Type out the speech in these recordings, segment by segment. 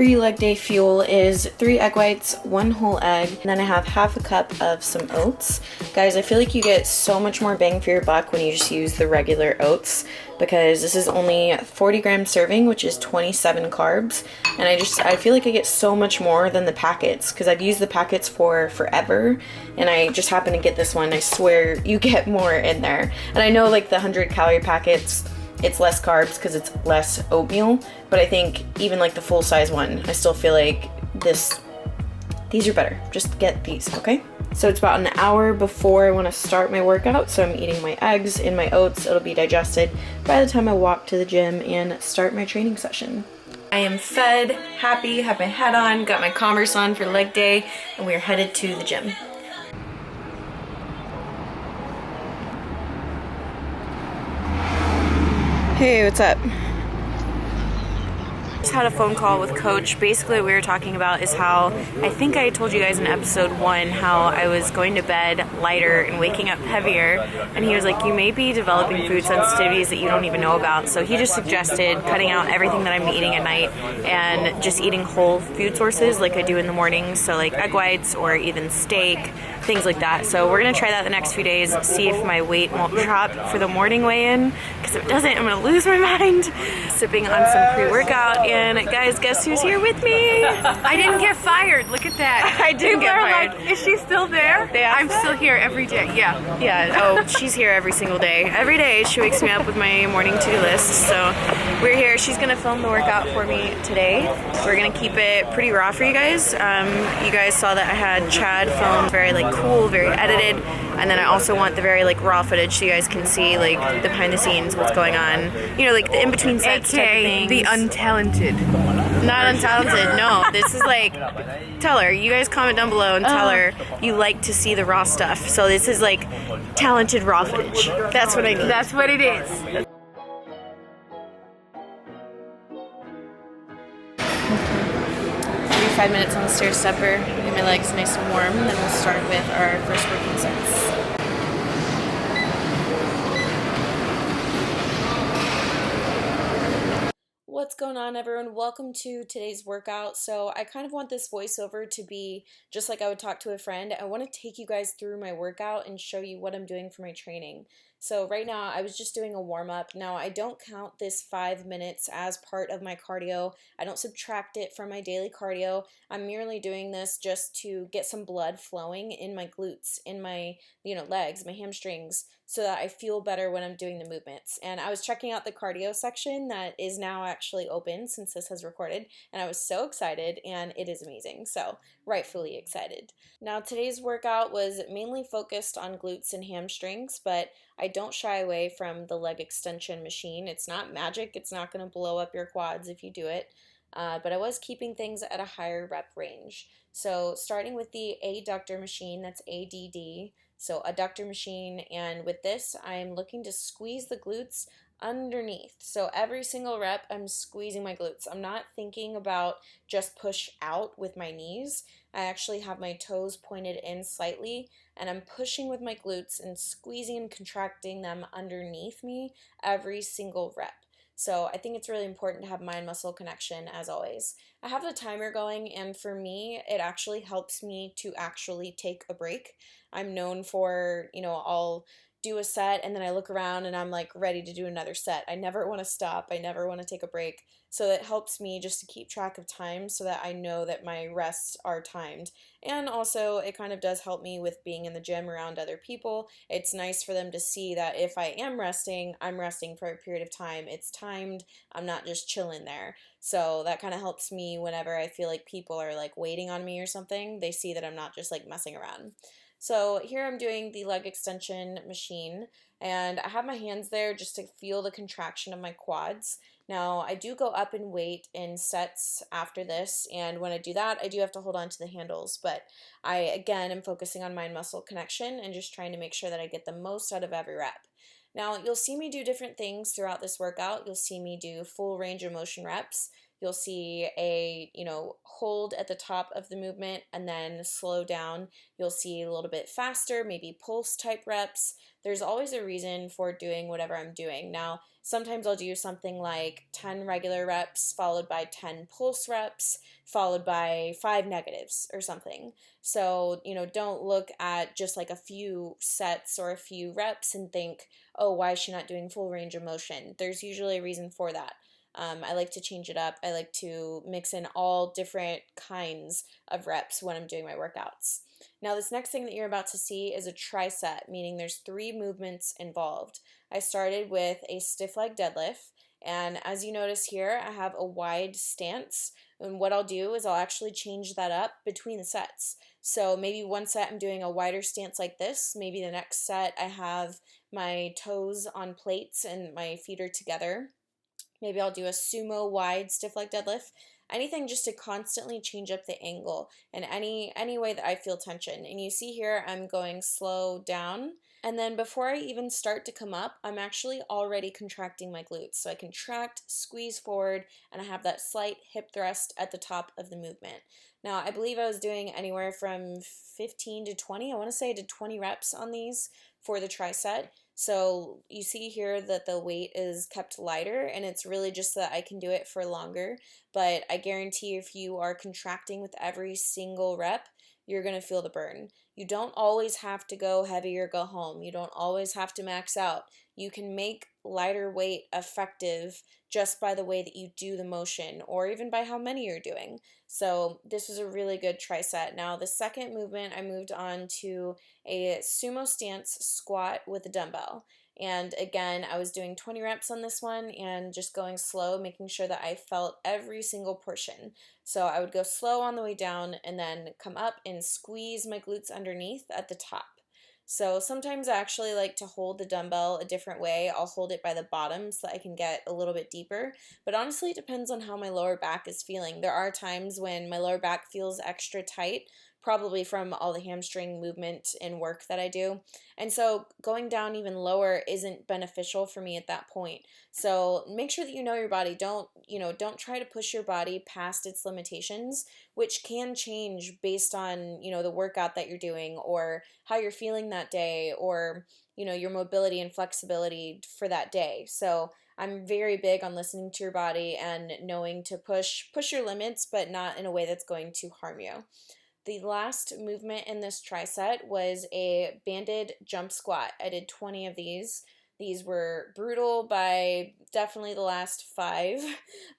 pre-leg day fuel is 3 egg whites, 1 whole egg, and then I have half a cup of some oats. Guys, I feel like you get so much more bang for your buck when you just use the regular oats, because this is only 40-gram serving, which is 27 carbs, and I feel like I get so much more than the packets, because I've used the packets for forever, and I just happen to get this one. I swear you get more in there. And I know like the 100-calorie packets, it's less carbs because it's less oatmeal, but I think even like the full-size one, I still feel like these are better. Just get these, okay? So it's about an hour before I want to start my workout, so I'm eating my eggs and my oats. It'll be digested by the time I walk to the gym and start my training session. I am fed, happy, have my hat on, got my Converse on for leg day, and we're headed to the gym. Hey, what's up? Just had a phone call with Coach. Basically what we were talking about is how, I think I told you guys in episode 1 how I was going to bed lighter and waking up heavier, and he was like, you may be developing food sensitivities that you don't even know about. So he just suggested cutting out everything that I'm eating at night and just eating whole food sources like I do in the morning, so like egg whites or even steak, things like that. So we're gonna try that the next few days, see if my weight won't drop for the morning weigh-in, because if it doesn't, I'm gonna lose my mind. Sipping on some pre-workout, and guys, guess who's here with me? I didn't get fired. Look at that. I didn't get fired. Like, is she still there? I'm still here every day. Yeah. Yeah. Oh, she's here every single day. Every day she wakes me up with my morning to-do list. So we're here. She's gonna film the workout for me today. We're gonna keep it pretty raw for you guys. You guys saw that I had Chad film very like cool, very edited, and then I also want the very like raw footage so you guys can see like the behind the scenes, what's going on. You know, like the in between sets type of things. The untalented. Not untalented, no. This is like, tell her. You guys comment down below and tell her you like to see the raw stuff. So this is like talented raw footage. That's what I need. That's what it is. 35 minutes on the stair stepper. Get my legs nice and warm, and then we'll start with our first working sets. What's going on, everyone? Welcome to today's workout. So I kind of want this voiceover to be just like I would talk to a friend. I want to take you guys through my workout and show you what I'm doing for my training. So right now I was just doing a warm-up. Now I don't count this 5 minutes as part of my cardio. I don't subtract it from my daily cardio. I'm merely doing this just to get some blood flowing in my glutes, in my legs, my hamstrings, so that I feel better when I'm doing the movements. And I was checking out the cardio section that is now actually open since this has recorded, and I was so excited, and it is amazing. So rightfully excited. Now today's workout was mainly focused on glutes and hamstrings, but I don't shy away from the leg extension machine. It's not magic. It's not going to blow up your quads if you do it. But I was keeping things at a higher rep range. So starting with the adductor machine, that's ADD, so adductor machine, and with this I'm looking to squeeze the glutes underneath. So every single rep I'm squeezing my glutes. I'm not thinking about just push out with my knees. I actually have my toes pointed in slightly, and I'm pushing with my glutes and squeezing and contracting them underneath me every single rep. So I think it's really important to have mind-muscle connection, as always. I have the timer going, and for me, it actually helps me to actually take a break. I'm known for, I'll do a set and then I look around and I'm like ready to do another set. I never want to stop. I never want to take a break. So it helps me just to keep track of time so that I know that my rests are timed. And also it kind of does help me with being in the gym around other people. It's nice for them to see that if I am resting, I'm resting for a period of time. It's timed. I'm not just chilling there. So that kind of helps me whenever I feel like people are like waiting on me or something. They see that I'm not just like messing around. So here I'm doing the leg extension machine, and I have my hands there just to feel the contraction of my quads. Now I do go up in weight in sets after this, and when I do that I do have to hold on to the handles, but I again am focusing on mind muscle connection and just trying to make sure that I get the most out of every rep. Now you'll see me do different things throughout this workout. You'll see me do full range of motion reps, You'll see a, hold at the top of the movement and then slow down. You'll see a little bit faster, maybe pulse type reps. There's always a reason for doing whatever I'm doing. Now, sometimes I'll do something like 10 regular reps followed by 10 pulse reps followed by 5 negatives or something. So, don't look at just like a few sets or a few reps and think, oh, why is she not doing full range of motion? There's usually a reason for that. I like to change it up. I like to mix in all different kinds of reps when I'm doing my workouts. Now, this next thing that you're about to see is a tricep, meaning there's 3 movements involved. I started with a stiff leg deadlift, and as you notice here, I have a wide stance. And what I'll do is I'll actually change that up between the sets. So maybe one set I'm doing a wider stance like this. Maybe the next set I have my toes on plates and my feet are together. Maybe I'll do a sumo wide stiff leg deadlift. Anything just to constantly change up the angle in any way that I feel tension. And you see here I'm going slow down. And then before I even start to come up, I'm actually already contracting my glutes. So I contract, squeeze forward, and I have that slight hip thrust at the top of the movement. Now, I believe I was doing anywhere from 15 to 20. I want to say I did 20 reps on these for the tricep. So you see here that the weight is kept lighter, and it's really just so that I can do it for longer. But I guarantee if you are contracting with every single rep, you're going to feel the burn. You don't always have to go heavy or go home. You don't always have to max out. You can make lighter weight effective just by the way that you do the motion or even by how many you're doing. So this was a really good tricep. Now the second movement, I moved on to a sumo stance squat with a dumbbell. And again, I was doing 20 reps on this one and just going slow, making sure that I felt every single portion. So I would go slow on the way down and then come up and squeeze my glutes underneath at the top. So sometimes I actually like to hold the dumbbell a different way. I'll hold it by the bottom so that I can get a little bit deeper. But honestly, it depends on how my lower back is feeling. There are times when my lower back feels extra tight, probably from all the hamstring movement and work that I do. And so going down even lower isn't beneficial for me at that point. So make sure that you know your body. Don't try to push your body past its limitations, which can change based on, the workout that you're doing or how you're feeling that day or, your mobility and flexibility for that day. So I'm very big on listening to your body and knowing to push your limits, but not in a way that's going to harm you. The last movement in this tricep was a banded jump squat. I did 20 of these. These were brutal by definitely the last 5,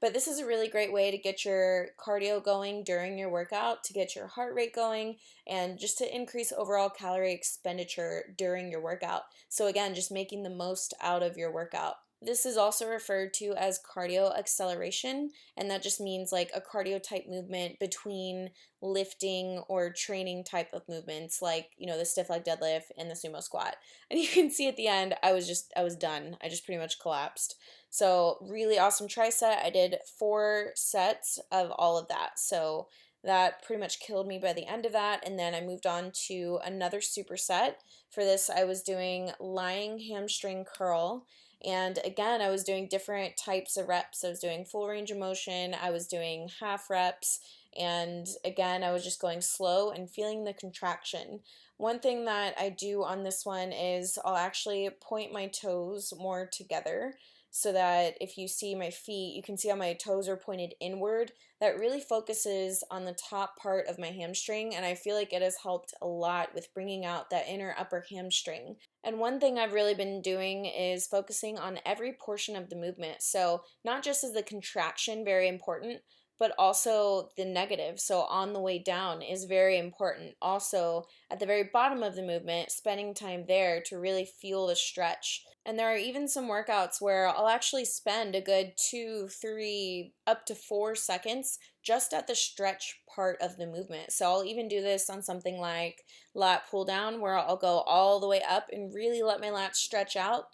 but this is a really great way to get your cardio going during your workout, to get your heart rate going, and just to increase overall calorie expenditure during your workout. So again, just making the most out of your workout. This is also referred to as cardio acceleration, and that just means like a cardio type movement between lifting or training type of movements like, the stiff leg deadlift and the sumo squat. And you can see at the end, I was done. I just pretty much collapsed. So really awesome tricep. I did 4 sets of all of that. So that pretty much killed me by the end of that. And then I moved on to another superset. For this, I was doing lying hamstring curl. And again, I was doing different types of reps. I was doing full range of motion, I was doing half reps, and again, I was just going slow and feeling the contraction. One thing that I do on this one is I'll actually point my toes more together so that if you see my feet, you can see how my toes are pointed inward. That really focuses on the top part of my hamstring, and I feel like it has helped a lot with bringing out that inner upper hamstring. And one thing I've really been doing is focusing on every portion of the movement. So not just is the contraction very important, but also the negative. So on the way down is very important. Also, at the very bottom of the movement, spending time there to really feel the stretch. And there are even some workouts where I'll actually spend a good 2, 3, up to 4 seconds just at the stretch part of the movement. So I'll even do this on something like lat pull down, where I'll go all the way up and really let my lats stretch out.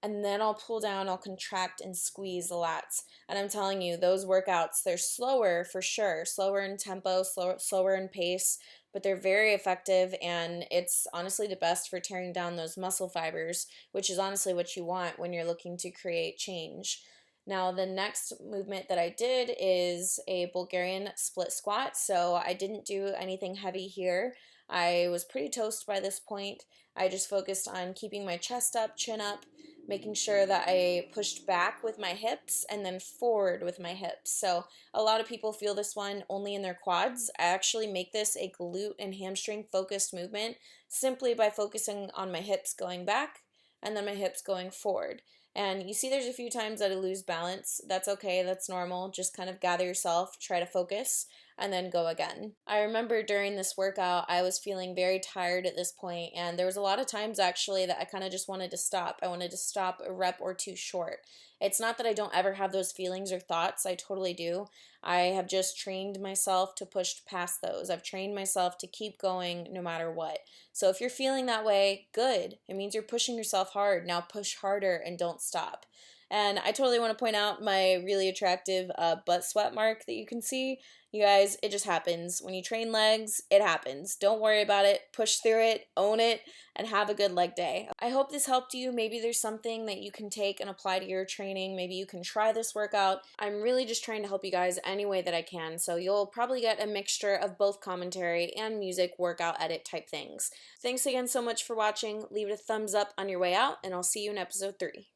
And then I'll pull down, I'll contract and squeeze the lats. And I'm telling you, those workouts, they're slower for sure, slower in tempo, slower in pace, but they're very effective, and it's honestly the best for tearing down those muscle fibers, which is honestly what you want when you're looking to create change. Now, the next movement that I did is a Bulgarian split squat. So I didn't do anything heavy here. I was pretty toast by this point. I just focused on keeping my chest up, chin up, making sure that I pushed back with my hips and then forward with my hips. So a lot of people feel this one only in their quads. I actually make this a glute and hamstring focused movement simply by focusing on my hips going back and then my hips going forward. And you see there's a few times that I lose balance. That's okay, that's normal. Just kind of gather yourself, try to focus, and then go again. I remember during this workout, I was feeling very tired at this point, and there was a lot of times actually that I kind of just wanted to stop. I wanted to stop a rep or two short. It's not that I don't ever have those feelings or thoughts, I totally do. I have just trained myself to push past those. I've trained myself to keep going no matter what. So if you're feeling that way, good. It means you're pushing yourself hard. Now push harder and don't stop. And I totally want to point out my really attractive butt sweat mark that you can see. You guys, it just happens. When you train legs, it happens. Don't worry about it. Push through it, own it, and have a good leg day. I hope this helped you. Maybe there's something that you can take and apply to your training. Maybe you can try this workout. I'm really just trying to help you guys any way that I can. So you'll probably get a mixture of both commentary and music workout edit type things. Thanks again so much for watching. Leave it a thumbs up on your way out, and I'll see you in episode 3.